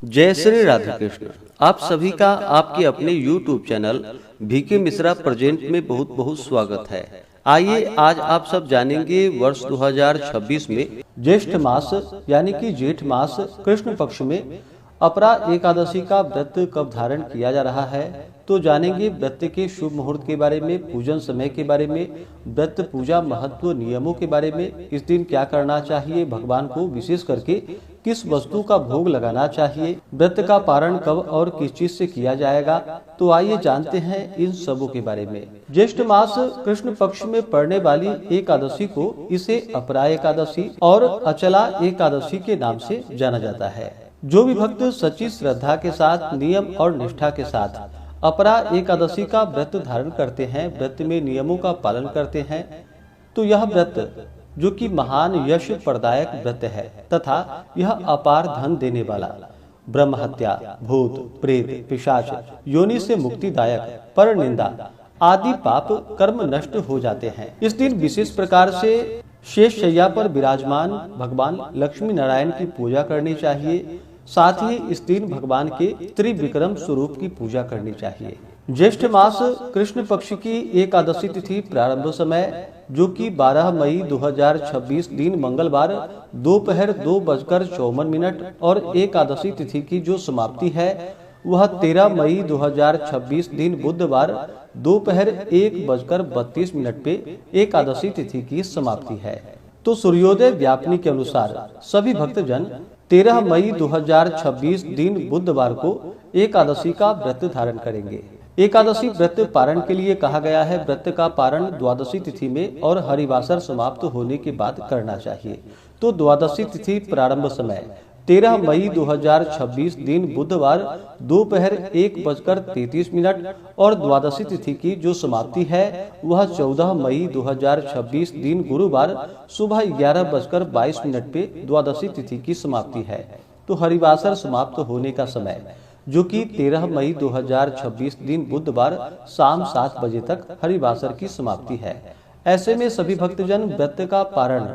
जय श्री राधे कृष्ण। आप सभी का आपके अपने YouTube channel VK Mishra present में बहुत बहुत स्वागत है। आइए आज आप सब जानेंगे वर्ष 2026 में ज्येष्ठ मास यानी कि जेठ मास कृष्ण पक्ष में अपरा एकादशी का व्रत कब धारण किया जा रहा है। तो जानेंगे व्रत के शुभ मुहूर्त के बारे में, पूजन समय के बारे में, व्रत पूजा महत्व नियमों के बारे में, इस दिन क्या करना चाहिए, भगवान को विशेष करके किस वस्तु का भोग लगाना चाहिए, व्रत का पारण कब और किस चीज से किया जाएगा। तो आइए जानते हैं इन सबों के बारे में। ज्येष्ठ मास कृष्ण पक्ष में पड़ने वाली एकादशी को इसे अपरा एकादशी और अचला एकादशी के नाम से जाना जाता है। जो भी भक्त सच्ची श्रद्धा के साथ, नियम और निष्ठा के साथ अपरा एकादशी का व्रत धारण करते हैं, व्रत में नियमों का पालन करते हैं, तो यह व्रत जो कि महान यश प्रदायक व्रत है तथा यह अपार धन देने वाला, ब्रह्म हत्या, भूत प्रेत पिशाच योनि से मुक्तिदायक, पर निंदा आदि पाप कर्म नष्ट हो जाते हैं। इस दिन विशेष प्रकार से शेष शैया पर विराजमान भगवान लक्ष्मी नारायण की पूजा करनी चाहिए। साथ ही इस दिन भगवान के त्रिविक्रम स्वरूप की पूजा करनी चाहिए। ज्येष्ठ मास कृष्ण पक्ष की एकादशी तिथि प्रारंभ समय जो कि 12 मई 2026 दिन मंगलवार दोपहर 2:54 और एकादशी तिथि की जो समाप्ति है वह 13 मई 2026 दिन बुधवार दोपहर 1:32 पे एकादशी तिथि की समाप्ति है। तो सूर्योदय व्यापनी के अनुसार सभी भक्तजन 13 मई 2026 दिन बुधवार को एकादशी का व्रत धारण करेंगे। एकादशी व्रत पारण के लिए कहा गया है। व्रत का पारण द्वादशी तिथि में और हरिवासर समाप्त होने के बाद करना चाहिए। तो द्वादशी तिथि प्रारंभ समय 13 मई 2026 दिन बुधवार दोपहर 1:33 और द्वादशी तिथि की जो समाप्ति है वह 14 मई 2026 दिन गुरुवार सुबह 11:22 पे द्वादशी तिथि की समाप्ति है। तो हरिवासर समाप्त होने का समय जो कि 13 मई 2026 दिन बुधवार शाम 7 बजे तक हरिवासर की समाप्ति है। ऐसे में सभी भक्तजन व्रत का पारण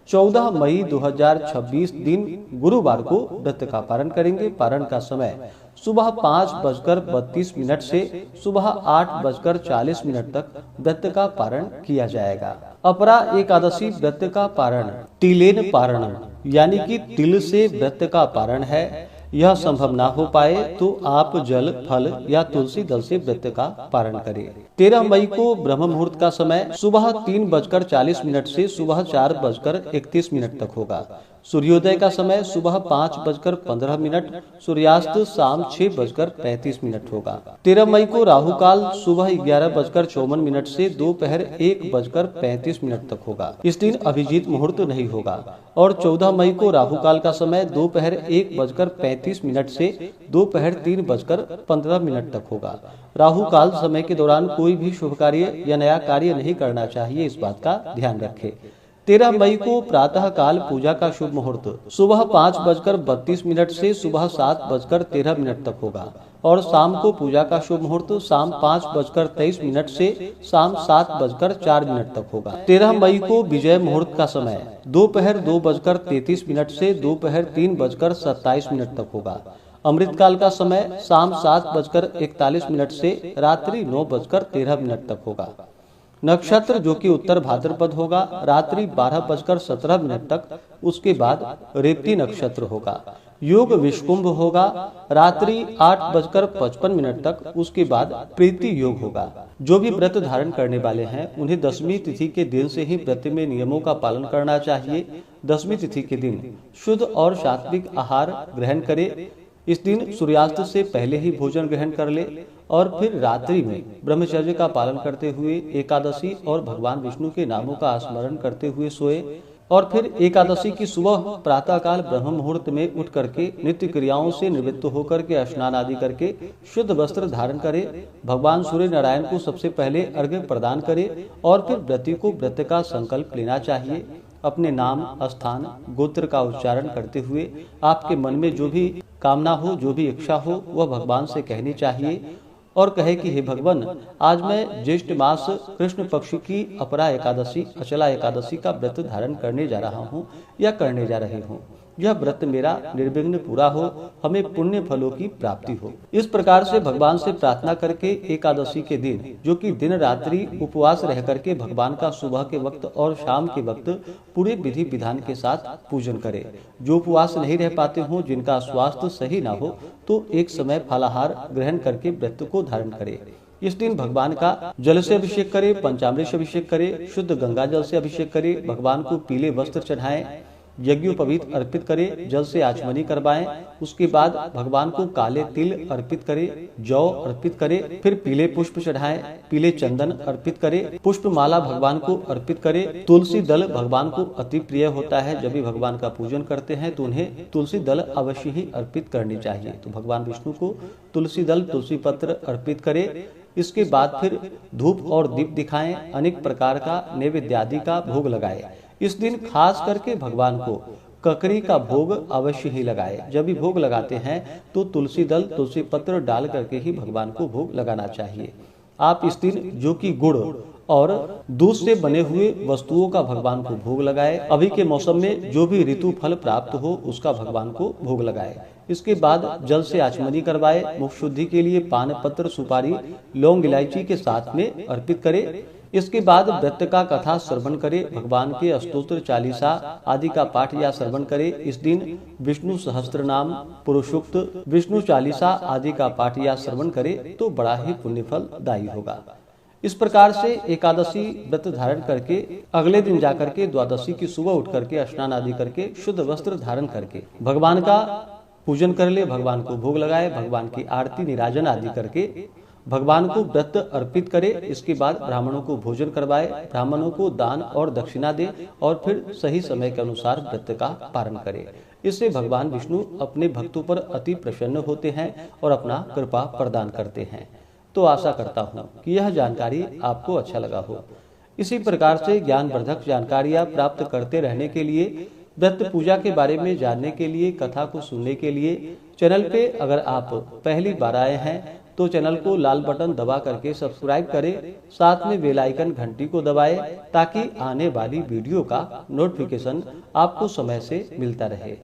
14 मई 2026 दिन गुरुवार को व्रत का पारण करेंगे। पारण का समय सुबह 5:32 से सुबह 8:40 तक व्रत का पारण किया जाएगा। अपरा एकादशी व्रत का पारण तिलेन पारणम यानी कि तिल से व्रत का पारण है। यह संभव ना हो पाए तो आप जल, फल या तुलसी दल से व्रत का पारण करें। 13 मई को ब्रह्म मुहूर्त का समय सुबह 3:40 से सुबह 4:31 तक होगा। सूर्योदय का समय सुबह 5:15, सूर्यास्त शाम 6:35 होगा। 13 मई को राहु काल सुबह 11:54 से दोपहर 1:35 तक होगा। इस दिन अभिजीत मुहूर्त नहीं होगा। और 14 मई को राहु काल का समय दोपहर 1:35 से दोपहर 3:15 तक होगा। राहु काल समय के दौरान कोई भी शुभ कार्य या नया कार्य नहीं करना चाहिए, इस बात का ध्यान रखें। 13 मई को प्रातः काल पूजा का शुभ मुहूर्त सुबह 5:32 से सुबह 7:13 तक होगा। और शाम को पूजा का शुभ मुहूर्त शाम 5:23 से शाम 7:04 तक होगा। 13 मई को विजय मुहूर्त का समय दोपहर 2:33 से दोपहर 3:27 तक होगा। अमृतकाल का समय शाम 7:41 से रात्रि 9:13 तक होगा। नक्षत्र जो कि उत्तर भाद्रपद होगा रात्रि 12:17 तक, उसके बाद रेवती नक्षत्र होगा। योग विषकुंभ होगा रात्रि 8:55 तक, उसके बाद प्रीति योग होगा। जो भी व्रत धारण करने वाले हैं उन्हें दशमी तिथि के दिन से ही व्रत में नियमों का पालन करना चाहिए। दशमी तिथि के दिन शुद्ध और सात्विक आहार ग्रहण करे। इस दिन सूर्यास्त से पहले ही भोजन ग्रहण कर ले और फिर रात्रि में ब्रह्मचर्य का पालन करते हुए एकादशी और भगवान विष्णु के नामों का स्मरण करते हुए सोए। और फिर एकादशी की सुबह प्रातःकाल ब्रह्म मुहूर्त में उठ करके नित्य क्रियाओं से निवृत्त होकर के स्नान आदि करके शुद्ध वस्त्र धारण करे। भगवान सूर्य नारायण को सबसे पहले अर्घ्य प्रदान करे और फिर व्रती को व्रत का संकल्प लेना चाहिए। अपने नाम, स्थान, गोत्र का उच्चारण करते हुए आपके मन में जो भी कामना हो, जो भी इच्छा हो, वह भगवान से कहनी चाहिए और कहे कि हे भगवान, आज मैं ज्येष्ठ मास कृष्ण पक्ष की अपरा एकादशी, अचला एकादशी का व्रत धारण करने जा रहा हूँ या करने जा रही हूँ। यह व्रत मेरा निर्विघ्न पूरा हो, हमें पुण्य फलों की प्राप्ति हो। इस प्रकार से भगवान से प्रार्थना करके एकादशी के दिन, जो कि दिन रात्रि उपवास रह करके भगवान का सुबह के वक्त और शाम के वक्त पूरे विधि विधान के साथ पूजन करें। जो उपवास नहीं रह पाते हो, जिनका स्वास्थ्य सही ना हो, तो एक समय फलाहार ग्रहण करके व्रत को धारण करें। इस दिन भगवान का जल से अभिषेक करें, पंचामृत से अभिषेक करें, शुद्ध गंगा जल से अभिषेक करें, भगवान को पीले वस्त्र चढ़ाएं, यज्ञोपवीत अर्पित करें, जल से आचमनी करवाएं। उसके बाद भगवान को काले तिल अर्पित करें, जौ अर्पित करें, फिर पीले पुष्प चढ़ाएं, पीले चंदन अर्पित करें, पुष्प माला भगवान को अर्पित करें। तुलसी दल भगवान को अति प्रिय होता है। जब भी भगवान का पूजन करते हैं तो उन्हें तुलसी दल अवश्य ही अर्पित करनी चाहिए। तो भगवान विष्णु को तुलसी दल, तुलसी पत्र अर्पित करें। इसके बाद फिर धूप और दीप दिखाएं, अनेक प्रकार का नैवेद्य आदि का भोग लगाएं। इस दिन खास करके भगवान को ककड़ी का भोग अवश्य ही लगाए। जब भी भोग लगाते हैं तो तुलसी दल, तुलसी पत्र डाल करके ही भगवान को भोग लगाना चाहिए। आप इस दिन जो कि गुड़ और दूध से बने हुए वस्तुओं का भगवान को भोग लगाए। अभी के मौसम में जो भी ऋतु फल प्राप्त हो उसका भगवान को भोग लगाए। इसके बाद जल से आचमनी करवाए। मुख शुद्धि के लिए पान पत्र, सुपारी, लौंग, इलायची के साथ में अर्पित करें। इसके बाद व्रत का कथा श्रवण करें, भगवान के अष्टोत्तर चालीसा आदि का पाठ या श्रवण करें। इस दिन विष्णु सहस्त्र नाम, पुरुषोक्त, विष्णु चालीसा आदि का पाठ या श्रवण करें तो बड़ा ही पुण्य फलदायी होगा। इस प्रकार से एकादशी व्रत धारण करके अगले दिन जाकर के द्वादशी की सुबह उठ करके स्नान आदि करके शुद्ध वस्त्र धारण करके भगवान का पूजन कर ले, भगवान को भोग लगाए, भगवान की आरती निराजन आदि करके भगवान को व्रत अर्पित करे। इसके बाद ब्राह्मणों को भोजन करवाए, ब्राह्मणों को दान और दक्षिणा दे और फिर सही समय के अनुसार व्रत का पालन करे। इससे भगवान विष्णु अपने भक्तों पर अति प्रसन्न होते हैं और अपना कृपा प्रदान करते हैं। तो आशा करता हूँ कि यह जानकारी आपको अच्छा लगा हो। इसी प्रकार से ज्ञानवर्धक जानकारियाँ प्राप्त करते रहने के लिए, व्रत पूजा के बारे में जानने के लिए, कथा को सुनने के लिए चैनल पे अगर आप पहली बार आए हैं तो चैनल को लाल बटन दबा करके सब्सक्राइब करें, साथ में बेल आइकन घंटी को दबाएं ताकि आने वाली वीडियो का नोटिफिकेशन आपको समय से मिलता रहे।